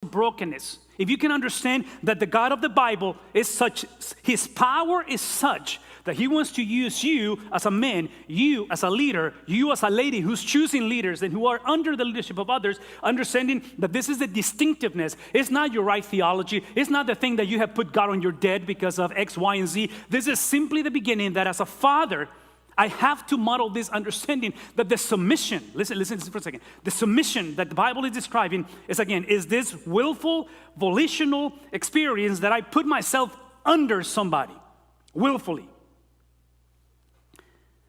brokenness, if you can understand that the God of the Bible is such, his power is such that he wants to use you as a man, you as a leader, you as a lady who's choosing leaders and who are under the leadership of others, understanding that this is the distinctiveness. It's not your right theology. It's not the thing that you have put God on your dead because of X, Y, and Z. This is simply the beginning that as a father, I have to model this understanding that the submission, listen for a second. The submission that the Bible is describing is this willful, volitional experience that I put myself under somebody, willfully.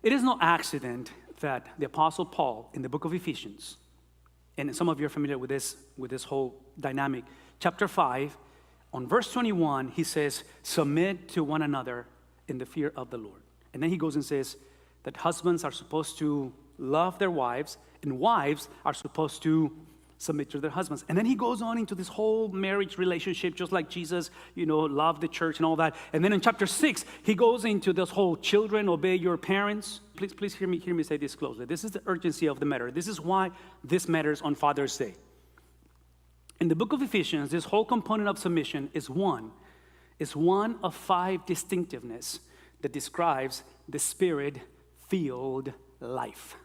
It is no accident that the Apostle Paul in the book of Ephesians, and some of you are familiar with this whole dynamic, chapter 5, on verse 21, he says, submit to one another in the fear of the Lord. And then he goes and says, that husbands are supposed to love their wives, and wives are supposed to submit to their husbands. And then he goes on into this whole marriage relationship, just like Jesus, loved the church and all that. And then in chapter 6, he goes into this whole children, obey your parents. Please hear me say this closely. This is the urgency of the matter. This is why this matters on Father's Day. In the book of Ephesians, this whole component of submission is one of 5 distinctiveness that describes the Spirit-filled life.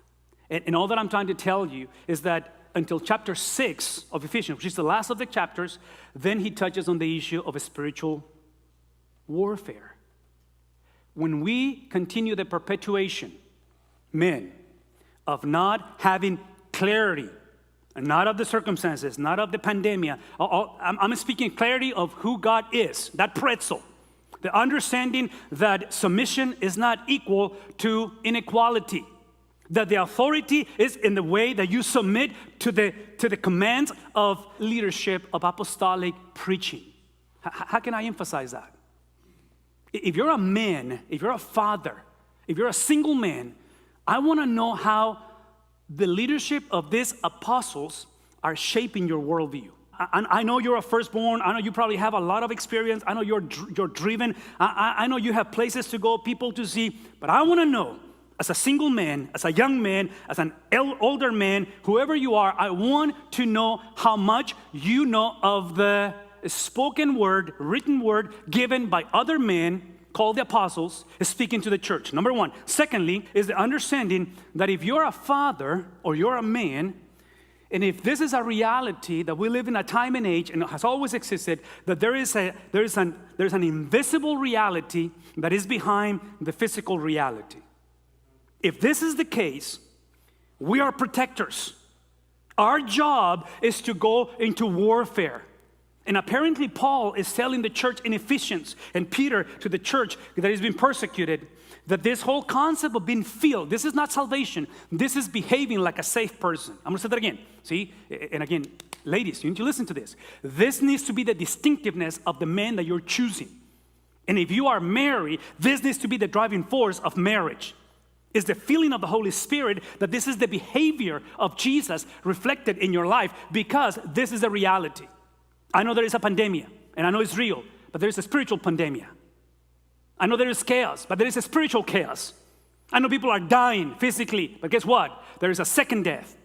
And all that I'm trying to tell you is that until chapter 6 of Ephesians, which is the last of the chapters, then he touches on the issue of a spiritual warfare. When we continue the perpetuation, men, of not having clarity, not of the circumstances, not of the pandemic, I'm speaking clarity of who God is, that pretzel. The understanding that submission is not equal to inequality. That the authority is in the way that you submit to the commands of leadership, of apostolic preaching. How can I emphasize that? If you're a man, if you're a father, if you're a single man, I want to know how the leadership of these apostles are shaping your worldview. I know you're a firstborn. I know you probably have a lot of experience. I know you're driven. I know you have places to go, people to see. But I want to know, as a single man, as a young man, as an older man, whoever you are, I want to know how much you know of the spoken word, written word given by other men called the apostles, speaking to the church. Number one. Secondly, is the understanding that if you're a father or you're a man, and if this is a reality that we live in a time and age, and it has always existed, that there's an invisible reality that is behind the physical reality. If this is the case, we are protectors. Our job is to go into warfare. And apparently Paul is telling the church in Ephesians, and Peter to the church that has been persecuted, that this whole concept of being filled, this is not salvation. This is behaving like a safe person. I'm going to say that again. See? And again, ladies, you need to listen to this. This needs to be the distinctiveness of the man that you're choosing. And if you are married, this needs to be the driving force of marriage. It's the feeling of the Holy Spirit that this is the behavior of Jesus reflected in your life, because this is a reality. I know there is a pandemic, and I know it's real, but there is a spiritual pandemic. I know there is chaos, but there is a spiritual chaos. I know people are dying physically, but guess what? There is a second death.